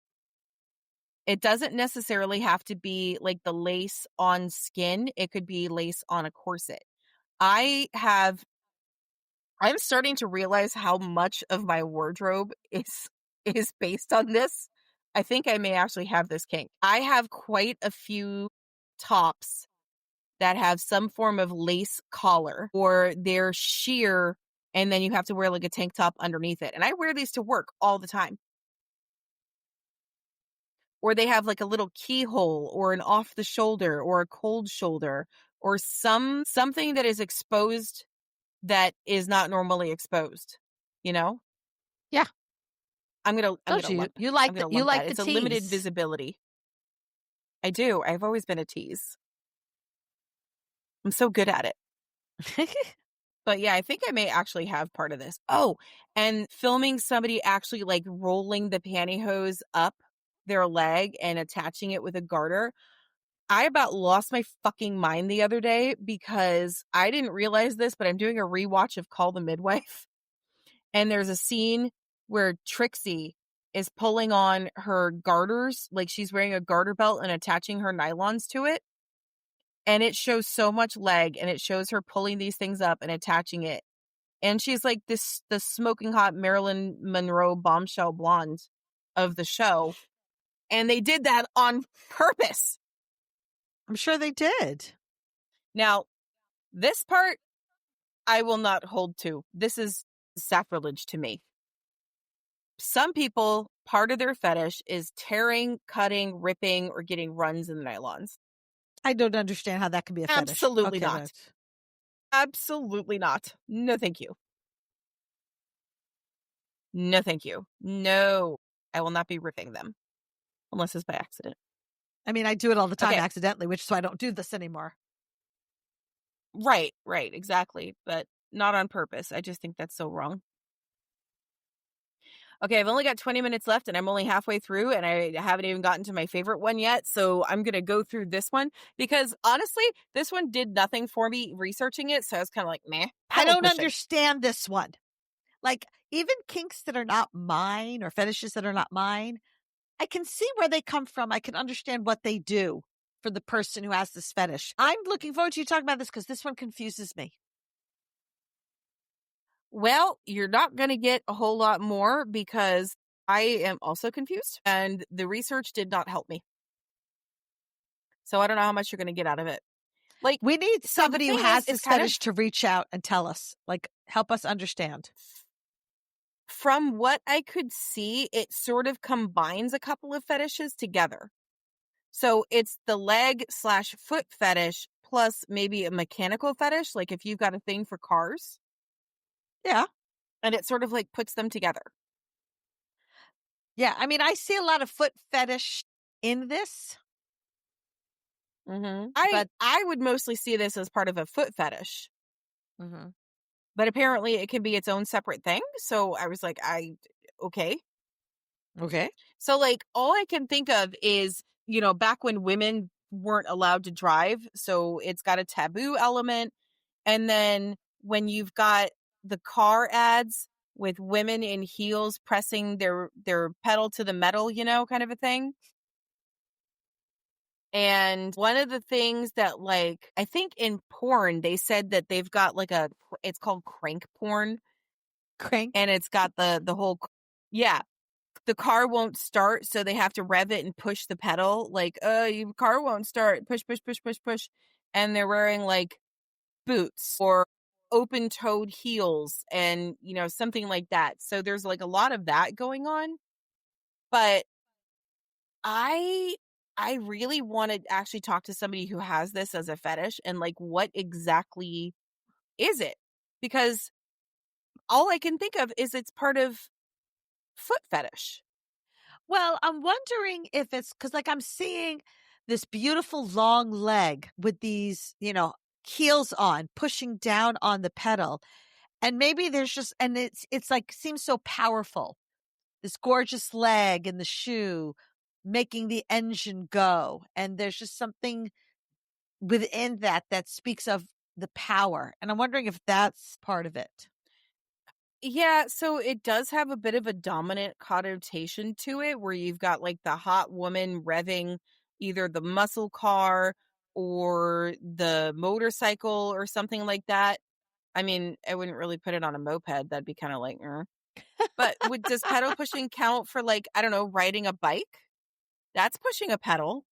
It doesn't necessarily have to be like the lace on skin. It could be lace on a corset. I'm starting to realize how much of my wardrobe is based on this. I think I may actually have this kink. I have quite a few tops that have some form of lace collar, or they're sheer and then you have to wear like a tank top underneath it. And I wear these to work all the time. Or they have like a little keyhole or an off the shoulder or a cold shoulder or something that is exposed that is not normally exposed, you know? Yeah. I'm gonna Told you, lump you I'm like gonna you lump like that. the It's a limited tease. visibility. I do. I've always been a tease. I'm so good at it. But yeah, I think I may actually have part of this. Oh, and filming somebody actually like rolling the pantyhose up their leg and attaching it with a garter. I about lost my fucking mind the other day because I didn't realize this, but I'm doing a rewatch of Call the Midwife. And there's a scene where Trixie is pulling on her garters, like she's wearing a garter belt and attaching her nylons to it. And it shows so much leg and it shows her pulling these things up and attaching it. And she's like the smoking hot Marilyn Monroe bombshell blonde of the show. And they did that on purpose. I'm sure they did. Now, this part I will not hold to. This is sacrilege to me. Some people, part of their fetish is tearing, cutting, ripping, or getting runs in the nylons. I don't understand how that can be a fetish. Absolutely Okay, not. but Absolutely not. No, thank you. No, thank you. No, I will not be ripping them unless it's by accident. I mean, I do it all the time Okay. accidentally, which is why I don't do this anymore. Right, exactly. But not on purpose. I just think that's so wrong. Okay, I've only got 20 minutes left and I'm only halfway through and I haven't even gotten to my favorite one yet. So I'm going to go through this one because honestly, this one did nothing for me researching it. So I was kind of like, meh. I Pedal don't pushing. understand this one. Like, even kinks that are not mine or fetishes that are not mine, I can see where they come from. I can understand what they do for the person who has this fetish. I'm looking forward to you talking about this because this one confuses me. Well, you're not going to get a whole lot more because I am also confused and the research did not help me. So I don't know how much you're going to get out of it. Like, We need so the somebody who thing has is, it's this kind fetish to reach out and tell us, like, help us understand. From what I could see, it sort of combines a couple of fetishes together. So it's the leg/foot fetish plus maybe a mechanical fetish, like if you've got a thing for cars. Yeah. And it sort of like puts them together. Yeah. I mean, I see a lot of foot fetish in this. Mm-hmm. But I would mostly see this as part of a foot fetish. mm-hmm. But apparently it can be its own separate thing. So I was like, okay. Okay. So like all I can think of is, you know, back when women weren't allowed to drive. So it's got a taboo element. And then when you've got the car ads with women in heels pressing their pedal to the metal, you know, kind of a thing. And one of the things that, like, I think in porn, they said that they've got like it's called crank porn. Crank. And it's got the whole, yeah, the car won't start. So they have to rev it and push the pedal. Like, your car won't start. Push, push, push, push, push. And they're wearing like boots or open toed heels and, you know, something like that. So there's like a lot of that going on. But I really want to actually talk to somebody who has this as a fetish and like what exactly is it? Because all I can think of is it's part of foot fetish. Well, I'm wondering if it's because, like, I'm seeing this beautiful long leg with these, you know, heels on, pushing down on the pedal. And maybe there's just, and it's like, seems so powerful. This gorgeous leg and the shoe making the engine go. And there's just something within that that speaks of the power. And I'm wondering if that's part of it. Yeah, so it does have a bit of a dominant connotation to it where you've got like the hot woman revving either the muscle car or the motorcycle or something like that. I mean, I wouldn't really put it on a moped. That'd be kind of like, but does pedal pushing count for like, I don't know, riding a bike? That's pushing a pedal.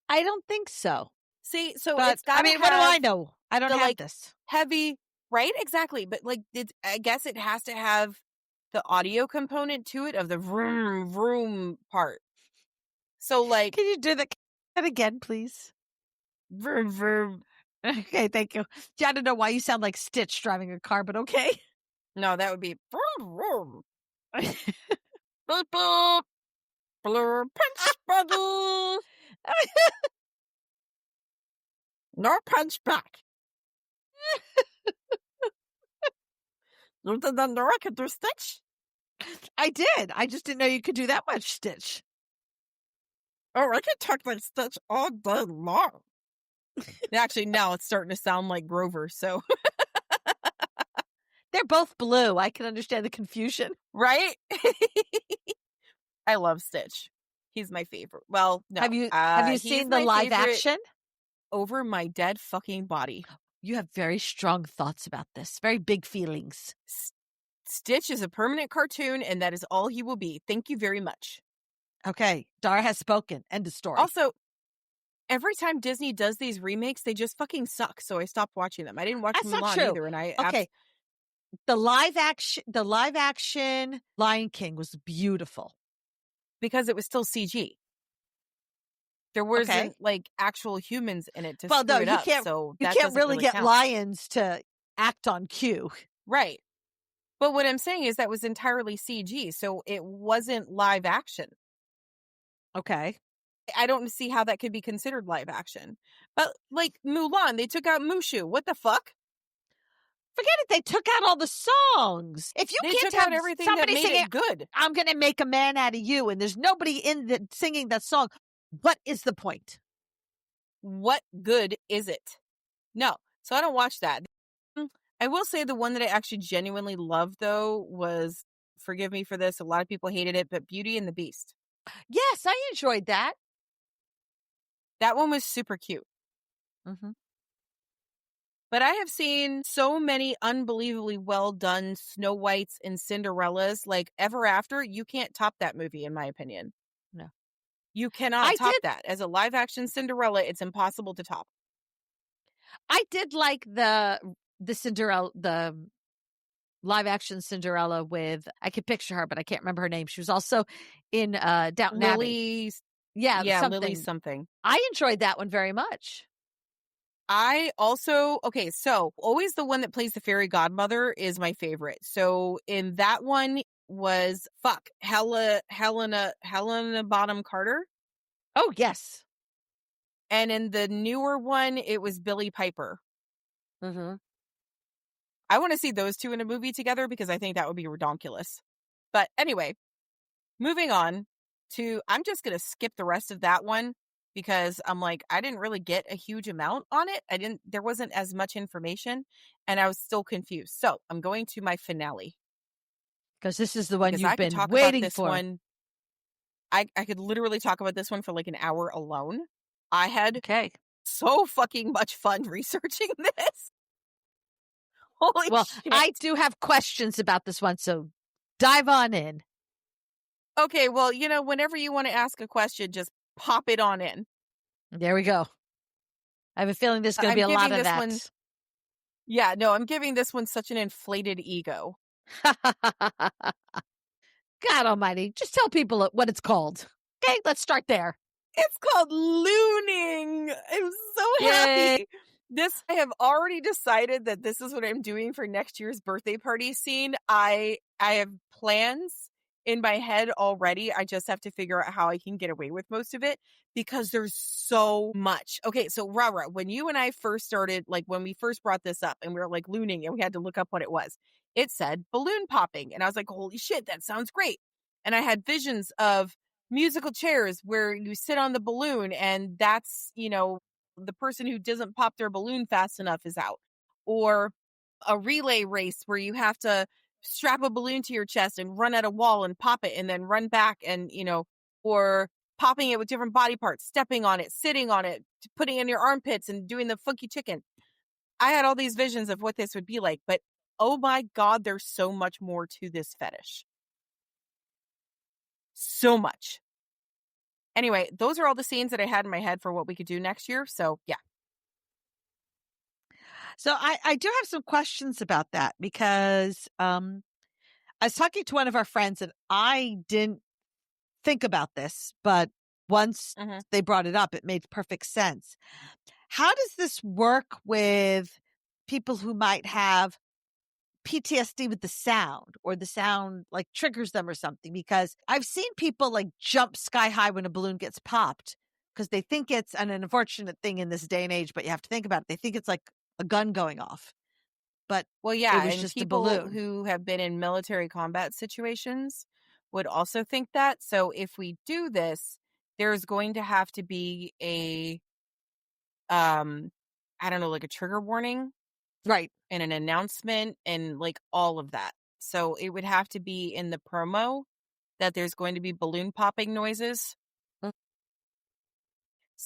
I don't think so. See, so But it's I got to mean, what do I have know? I don't the have like this. heavy, right? Exactly. But like, I guess it has to have the audio component to it of the vroom vroom part. So like, Can you do that again, please? vroom vroom. Okay, thank you. Yeah, I don't know why you sound like Stitch driving a car, but okay. No, that would be vroom vroom. Boop boop. Blur punch bubble. No punch back. You didn't know I could do Stitch? I did. I just didn't know you could do that much Stitch. Oh, I could talk like Stitch all day long. Actually, now it's starting to sound like Grover, so. They're both blue. I can understand the confusion. Right? I love Stitch. He's my favorite. Well, no. Have you He's seen the my live favorite action? over my dead fucking body. You have very strong thoughts about this. Very big feelings. Stitch is a permanent cartoon, and that is all he will be. Thank you very much. Okay, Dara has spoken. End of story. Also, every time Disney does these remakes, they just fucking suck. So I stopped watching them. I didn't watch That's not Mulan true. either, and I Okay. The live action Lion King was beautiful. because it was still CG. There wasn't like actual humans in it to screw it up. So you that can't doesn't really get count. lions to act on cue. Right. But what I'm saying is that was entirely CG, so it wasn't live action. Okay. I don't see how that could be considered live action. But like Mulan, they took out Mushu. What the fuck? Forget it. They took out all the songs. If you They can't took have out everything that somebody made singing, it good. I'm going to make a man out of you, and there's nobody in the singing that song. What is the point? What good is it? No. So I don't watch that. I will say the one that I actually genuinely loved though was, forgive me for this, a lot of people hated it, but Beauty and the Beast. Yes, I enjoyed that. That one was super cute. Mm-hmm. But I have seen so many unbelievably well done Snow Whites and Cinderellas, like Ever After. You can't top that movie, in my opinion. No. You cannot top that. As a live action Cinderella, it's impossible to top. I did like the Cinderella, the live action Cinderella with, I could picture her, but I can't remember her name. She was also in Downton Abbey. Yeah, something. Lily something. I enjoyed that one very much. I also, okay, so always the one that plays the fairy godmother is my favorite. So in that one was Helena Bonham Carter. Oh, yes. And in the newer one, it was Billie Piper. Mm-hmm. I want to see those two in a movie together because I think that would be redonkulous. But anyway, moving on to, I'm just going to skip the rest of that one because I'm like, I didn't really get a huge amount on it. There wasn't as much information and I was still confused. So I'm going to my finale. Because this is the one you've been talk waiting about this for. One. I could literally talk about this one for like an hour alone. I had so fucking much fun researching this. Holy shit. I do have questions about this one, so dive on in. Okay, well, whenever you want to ask a question, just pop it on in. There we go. I have a feeling there's going to be a lot of that. I'm giving this one such an inflated ego. God almighty. Just tell people what it's called. Okay, let's start there. It's called Looning. I'm so happy. I have already decided that this is what I'm doing for next year's birthday party scene. I have plans in my head already. I just have to figure out how I can get away with most of it because there's so much. Okay, so Rara, when you and I first started, like when we first brought this up and we were like looning and we had to look up what it was, it said balloon popping. And I was like, holy shit, that sounds great. And I had visions of musical chairs where you sit on the balloon and that's, the person who doesn't pop their balloon fast enough is out. Or a relay race where you have to strap a balloon to your chest and run at a wall and pop it and then run back and, or popping it with different body parts, stepping on it, sitting on it, putting it in your armpits and doing the funky chicken. I had all these visions of what this would be like, but oh my God, there's so much more to this fetish. So much. Anyway, those are all the scenes that I had in my head for what we could do next year. So yeah. So I do have some questions about that because I was talking to one of our friends and I didn't think about this, but once they brought it up, it made perfect sense. How does this work with people who might have PTSD with the sound, or the sound like triggers them or something? Because I've seen people like jump sky high when a balloon gets popped because they think it's an unfortunate thing in this day and age, but you have to think about it. They think it's like a gun going off, but Well, it yeah, was and just a people balloon. who have been in military combat situations would also think that. So if we do this, there's going to have to be a I don't know, like a trigger warning, Right. and an announcement and like all of that. So it would have to be in the promo that there's going to be balloon popping noises. Mm.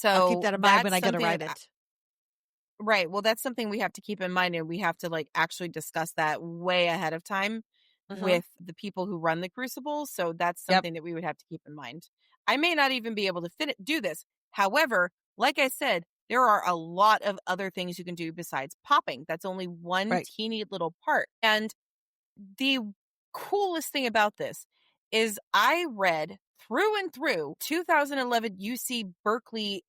I'll keep So that in mind when that's I go to something write that it. right. Well, that's something we have to keep in mind, and we have to like actually discuss that way ahead of time Mhm. with the people who run the crucible. So that's Yep. something that we would have to keep in mind. I may not even be able to do this. However, like I said, there are a lot of other things you can do besides popping. That's only one Right. teeny little part. And the coolest thing about this is I read through and through 2011 UC Berkeley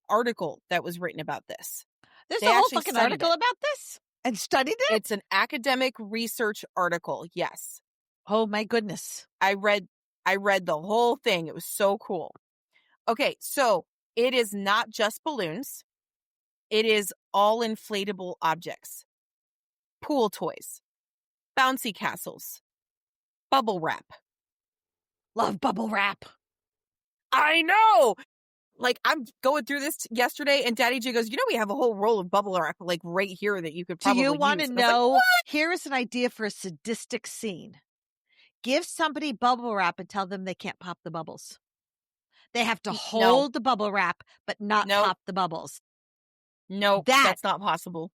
article that was written about this. There's They a whole actually fucking studied article it. about this and studied it? It's an academic research article. Yes. Oh my goodness. I read the whole thing. It was so cool. Okay, so it is not just balloons. It is all inflatable objects. Pool toys, bouncy castles, bubble wrap. Love bubble wrap. I know. Like I'm going through this yesterday and Daddy J goes, we have a whole roll of bubble wrap like right here that you could Do you probably want to use. And I was like, know? what? Here is an idea for a sadistic scene. Give somebody bubble wrap and tell them they can't pop the bubbles. They have to No, hold the bubble wrap, but not nope, pop the bubbles. nope, That that's not possible.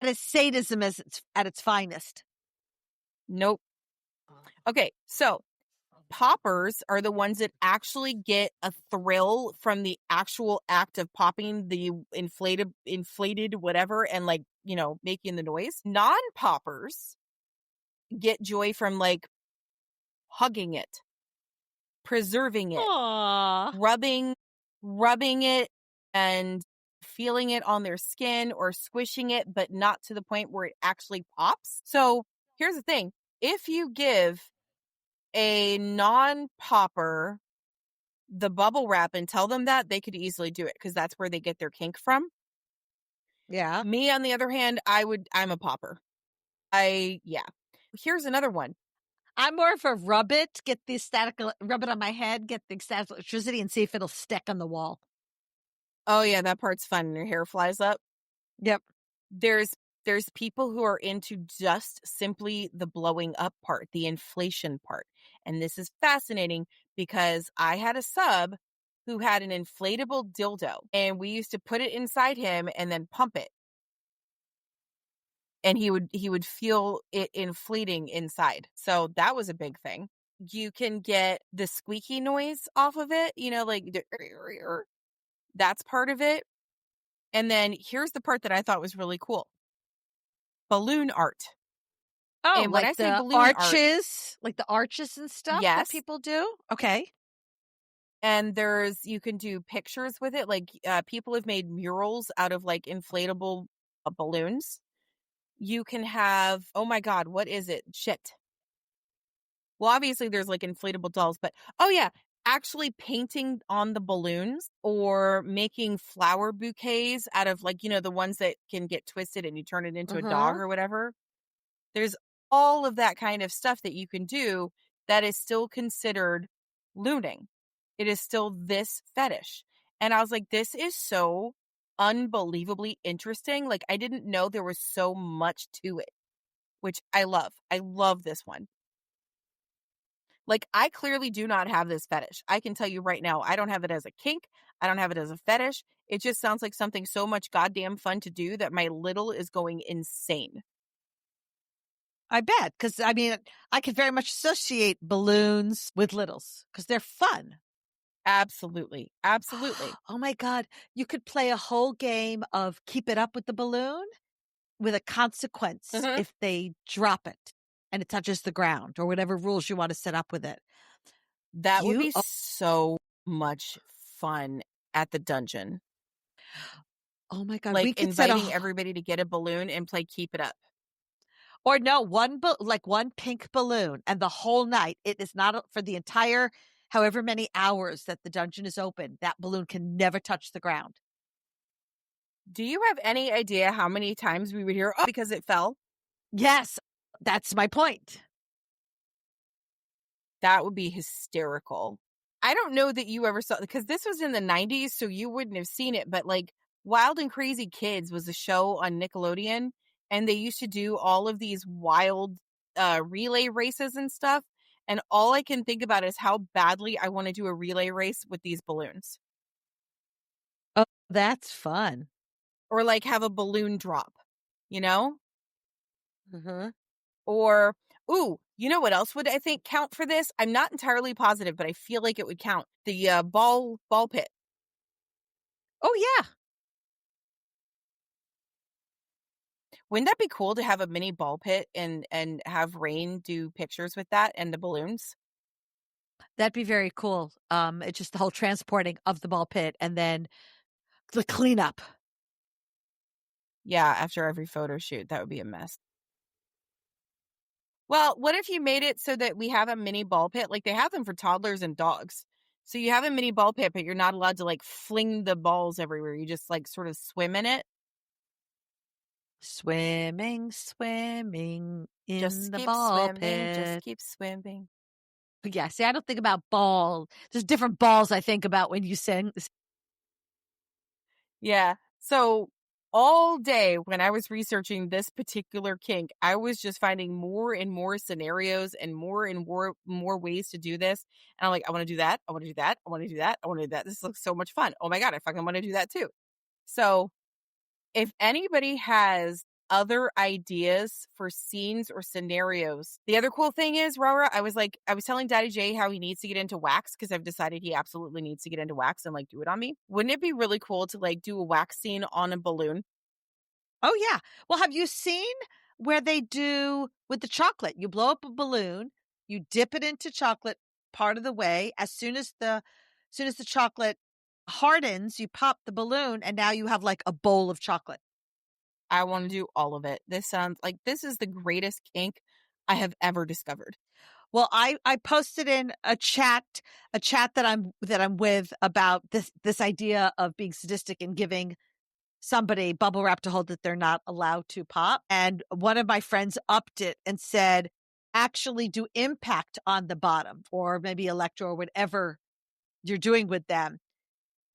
is sadism at its finest. Nope. Okay, so poppers are the ones that actually get a thrill from the actual act of popping the inflated whatever and like, making the noise. Non-poppers get joy from like hugging it, preserving it, Aww. rubbing it and feeling it on their skin or squishing it, but not to the point where it actually pops. So here's the thing. If you give a non-popper the bubble wrap and tell them that, they could easily do it because that's where they get their kink from. Yeah. Me, on the other hand, I'm a popper. Yeah. Here's another one. I'm more of a rub it, get the static, rub it on my head, get the static electricity and see if it'll stick on the wall. Oh yeah, that part's fun and your hair flies up. Yep. There's people who are into just simply the blowing up part, the inflation part. And this is fascinating because I had a sub who had an inflatable dildo and we used to put it inside him and then pump it. And he would feel it inflating inside. So that was a big thing. You can get the squeaky noise off of it, like that's part of it. And then here's the part that I thought was really cool. Balloon art. Oh, And when like I say the balloon art, arches and stuff that yes. people do? Okay. And you can do pictures with it. Like people have made murals out of like inflatable balloons. You can have, oh my God, what is it? Shit. Well, obviously there's like inflatable dolls, but oh yeah, actually painting on the balloons or making flower bouquets out of like, the ones that can get twisted and you turn it into a dog or whatever. There's all of that kind of stuff that you can do that is still considered looting. It is still this fetish. And I was like, this is so unbelievably interesting. Like, I didn't know there was so much to it. which I love. I love this one. Like, I clearly do not have this fetish. I can tell you right now, I don't have it as a kink. I don't have it as a fetish. It just sounds like something so much goddamn fun to do that my little is going insane. I bet, because I mean, I could very much associate balloons with littles because they're fun. Absolutely. Absolutely. Oh my God. You could play a whole game of keep it up with the balloon with a consequence Mhm. if they drop it and it touches the ground or whatever rules you want to set up with it. That would You, be so much fun at the dungeon. oh my God, we Like, could set inviting a, everybody to get a balloon and play keep it up. or no, like one pink balloon and the whole night. It is not for the entire however many hours that the dungeon is open. That balloon can never touch the ground. Do you have any idea how many times we would hear, "Oh," because it fell? Yes, that's my point. That would be hysterical. I don't know that you ever saw, because this was in the 90s, so you wouldn't have seen it, but like Wild and Crazy Kids was a show on Nickelodeon, and they used to do all of these wild relay races and stuff. And all I can think about is how badly I want to do a relay race with these balloons, Oh, that's fun. or like have a balloon drop, you know? Uh-huh. Or, ooh, you know what else would I think count for this? I'm not entirely positive, but I feel like it would count. The ball pit. Oh, yeah. Wouldn't that be cool to have a mini ball pit and have Rain do pictures with that and the balloons? That'd be very cool. It's just the whole transporting of the ball pit and then the cleanup. Yeah, after every photo shoot, that would be a mess. Well, what if you made it so that we have a mini ball pit? Like, they have them for toddlers and dogs. So you have a mini ball pit, but you're not allowed to like fling the balls everywhere. You just like sort of swim in it. Swimming, swimming in Just the keep ball swimming, just pit. keep swimming. Yeah, see, I don't think about ball. There's different balls I think about when you sing. Yeah. So all day when I was researching this particular kink, I was just finding more and more scenarios and more ways to do this. And I'm like, I want to do that. I want to do that. I want to do that. I want to do that. This looks so much fun. Oh my God, I fucking want to do that too. So if anybody has other ideas for scenes or scenarios, the other cool thing is, Rara, I was telling Daddy J how he needs to get into wax because I've decided he absolutely needs to get into wax and like do it on me. Wouldn't it be really cool to like do a wax scene on a balloon? Oh, yeah. Well, have you seen where they do with the chocolate? You blow up a balloon, you dip it into chocolate part of the way. As soon as the chocolate hardens, you pop the balloon, and now you have like a bowl of chocolate. I want to do all of it. This sounds like this is the greatest kink I have ever discovered. Well, I posted in a chat that I'm with about this idea of being sadistic and giving somebody bubble wrap to hold that they're not allowed to pop. And one of my friends upped it and said, actually do impact on the bottom or maybe electro or whatever you're doing with them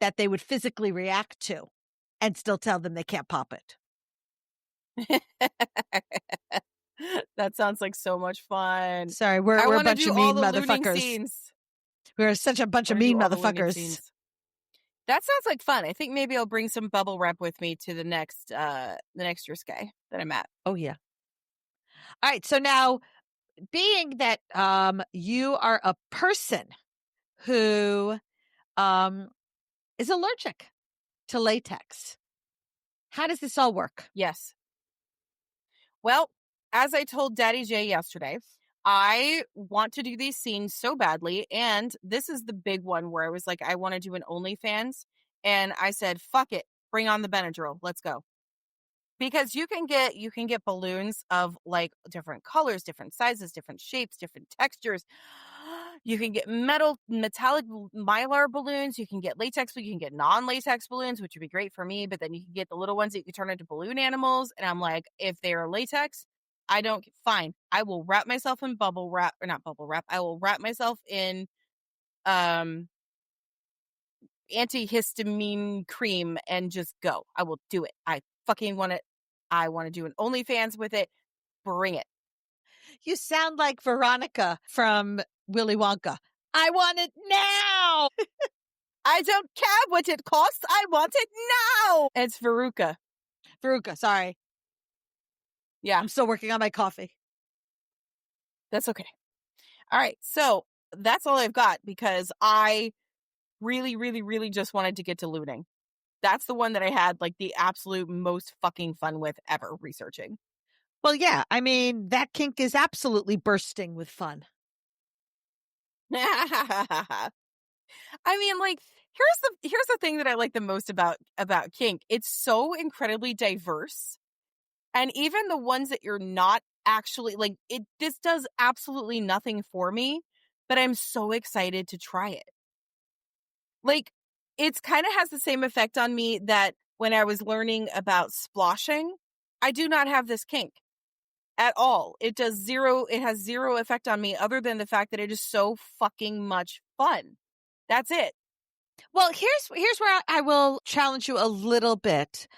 that they would physically react to and still tell them they can't pop it. That sounds like so much fun. Sorry, we're I we're a want to bunch do of all mean the looning motherfuckers. scenes. We're such a bunch I of want to do mean all the looning motherfuckers. scenes. That sounds like fun. I think maybe I'll bring some bubble wrap with me to the next risque that I'm at. Oh yeah. All right. So now being that you are a person who um is allergic to latex, how does this all work? Yes. Well, as I told Daddy J yesterday, I want to do these scenes so badly, and this is the big one where I was like, I want to do an OnlyFans, and I said, "Fuck it, bring on the Benadryl, let's go." Because you can get balloons of like different colors, different sizes, different shapes, different textures. You can get metallic mylar balloons. You can get latex, but you can get non-latex balloons, which would be great for me. But then you can get the little ones that you can turn into balloon animals. And I'm like, if they are latex, I don't fine. I will wrap myself in bubble wrap or not bubble wrap. I will wrap myself in um antihistamine cream and just go. I will do it. I fucking want it. I want to do an OnlyFans with it. Bring it. You sound like Veronica from Willy Wonka. I want it now. I don't care what it costs. I want it now. It's Veruca. Veruca, sorry. Yeah, I'm still working on my coffee. that's okay. All right. So that's all I've got because I really, really, really just wanted to get to looting. That's the one that I had like the absolute most fucking fun with ever researching. Well, yeah, I mean, that kink is absolutely bursting with fun. I mean, like, here's the thing that I like the most about kink. It's so incredibly diverse. And even the ones that you're not actually like this does absolutely nothing for me, but I'm so excited to try it. Like, it's kind of has the same effect on me that when I was learning about sploshing, I do not have this kink at all. It has zero effect on me other than the fact that it is so fucking much fun. That's it. Well, here's where I will challenge you a little bit.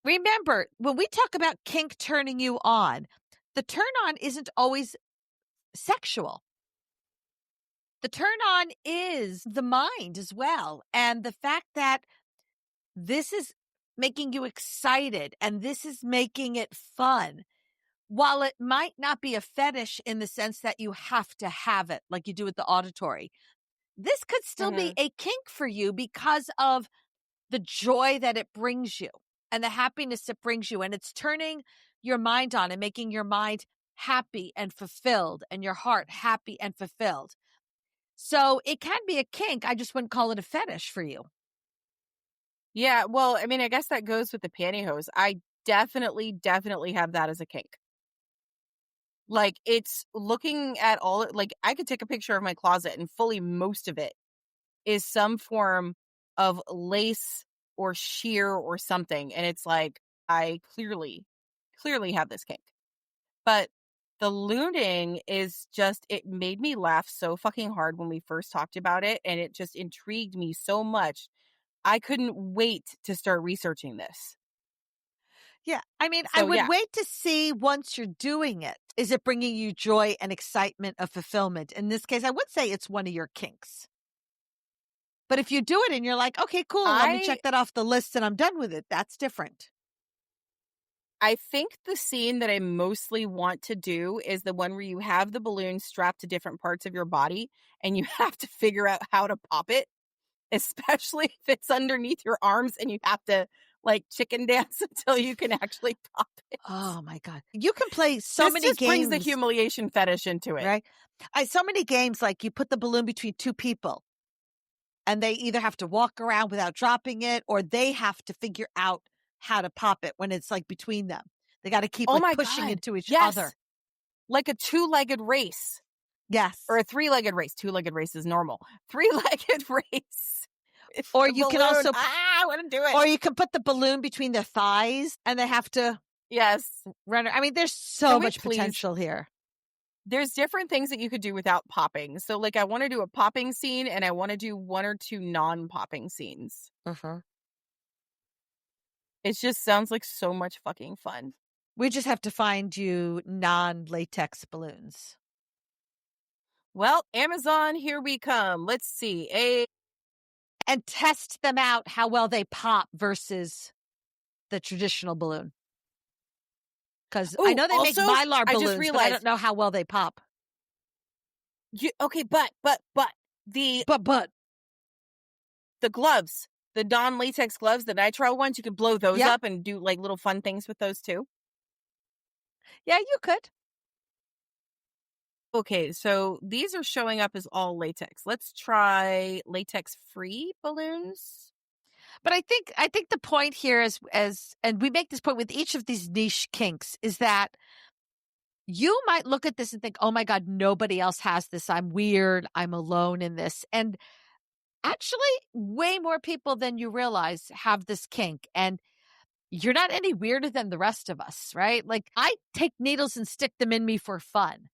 Remember, when we talk about kink turning you on, the turn on isn't always sexual. The turn on is the mind as well. And the fact that this is making you excited and this is making it fun. While it might not be a fetish in the sense that you have to have it like you do with the auditory, this could still be a kink for you because of the joy that it brings you and the happiness it brings you. And it's turning your mind on and making your mind happy and fulfilled and your heart happy and fulfilled. So it can be a kink. I just wouldn't call it a fetish for you. Yeah, well, I mean, I guess that goes with the pantyhose. I definitely have that as a kink. Like, it's looking at all, like, I could take a picture of my closet and fully most of it is some form of lace or sheer or something. And it's like, I clearly have this kink. But the looting is just, it made me laugh so fucking hard when we first talked about it. And it just intrigued me so much. I couldn't wait to start researching this. Yeah. I mean, I So, would yeah. wait to see once you're doing it. Is it bringing you joy and excitement of fulfillment? In this case, I would say it's one of your kinks. But if you do it and you're like, okay, cool, let me check that off the list and I'm done with it, that's different. I think the scene that I mostly want to do is the one where you have the balloon strapped to different parts of your body and you have to figure out how to pop it, especially if it's underneath your arms and you have to like chicken dance until you can actually pop it. Oh my God. You can play so many This games. brings the humiliation fetish into it. Right? So many games like you put the balloon between two people and they either have to walk around without dropping it or they have to figure out how to pop it when it's like between them. They got to keep pushing into each other. Like a two-legged race. Yes. Or a three-legged race. Two-legged race is normal. Three-legged race. Or you can also I want to do it. Or you can put the balloon between their thighs and they have to run. I mean, there's so much potential here. There's different things that you could do without popping. So like I want to do a popping scene and I want to do one or two non-popping scenes. It just sounds like so much fucking fun. We just have to find you non-latex balloons. Well, Amazon, here we come. Let's see. And test them out how well they pop versus the traditional balloon. Because I know they make Mylar balloons, but I don't know how well they pop. But the gloves, the non-latex gloves, the nitrile ones, you could blow those up and do like little fun things with those too. Yeah, you could. Okay, so these are showing up as all latex. Let's try latex-free balloons. But I think the point here is, and we make this point with each of these niche kinks, is that you might look at this and think, oh my God, nobody else has this. I'm weird. I'm alone in this. And actually, way more people than you realize have this kink. And you're not any weirder than the rest of us, right? Like, I take needles and stick them in me for fun.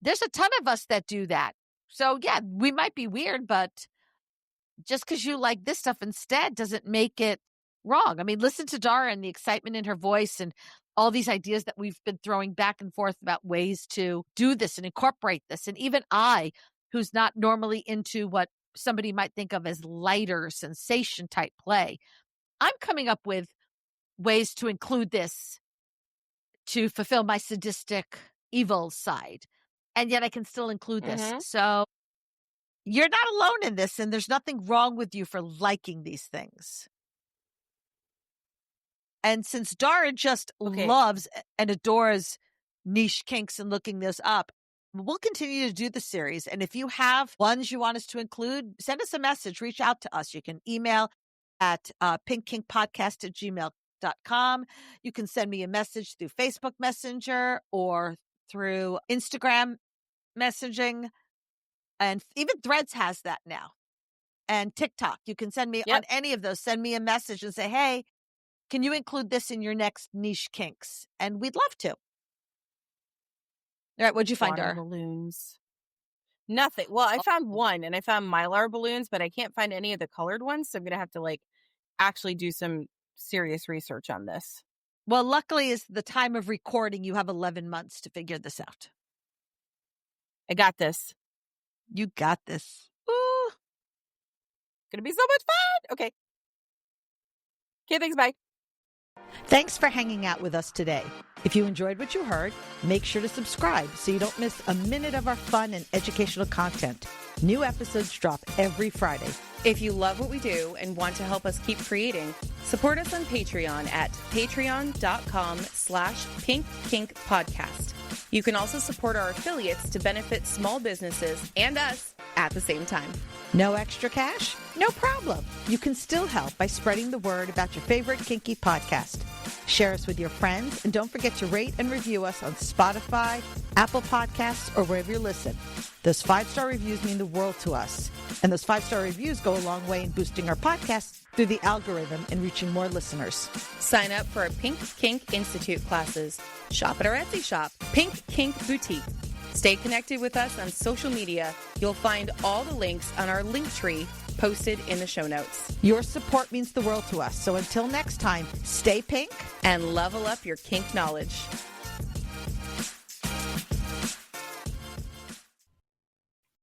There's a ton of us that do that. So yeah, we might be weird, but just because you like this stuff instead doesn't make it wrong. I mean, listen to Dara and the excitement in her voice and all these ideas that we've been throwing back and forth about ways to do this and incorporate this. And even I, who's not normally into what somebody might think of as lighter sensation type play, I'm coming up with ways to include this to fulfill my sadistic evil side. And yet I can still include this. So you're not alone in this, and there's nothing wrong with you for liking these things. And since Dara just loves and adores niche kinks and looking those up, we'll continue to do the series. And if you have ones you want us to include, send us a message, reach out to us. You can email at pinkkinkpodcast@gmail.com. You can send me a message through Facebook Messenger or through Instagram messaging. And even Threads has that now. And TikTok. You can send me on any of those. Send me a message and say, hey, can you include this in your next niche kinks? And we'd love to. All right, what'd you find, Dara? Balloons. Nothing. Well, I found one, and I found Mylar balloons, but I can't find any of the colored ones, so I'm going to have to, actually do some serious research on this. Well, luckily, is the time of recording, you have 11 months to figure this out. I got this. You got this. Ooh. Gonna be so much fun. Okay, thanks, bye. Thanks for hanging out with us today. If you enjoyed what you heard, make sure to subscribe so you don't miss a minute of our fun and educational content. New episodes drop every Friday. If you love what we do and want to help us keep creating, support us on Patreon at patreon.com/pinkkinkpodcast. You can also support our affiliates to benefit small businesses and us at the same time. No extra cash? No problem. You can still help by spreading the word about your favorite kinky podcast. Share us with your friends, and don't forget to rate and review us on Spotify, Apple Podcasts, or wherever you listen. Those 5-star reviews mean the world to us. And those 5-star reviews go a long way in boosting our podcast through the algorithm and reaching more listeners. Sign up for our Pink Kink Institute classes. Shop at our Etsy shop, Pink Kink Boutique. Stay connected with us on social media. You'll find all the links on our link tree posted in the show notes. Your support means the world to us. So until next time, stay pink and level up your kink knowledge.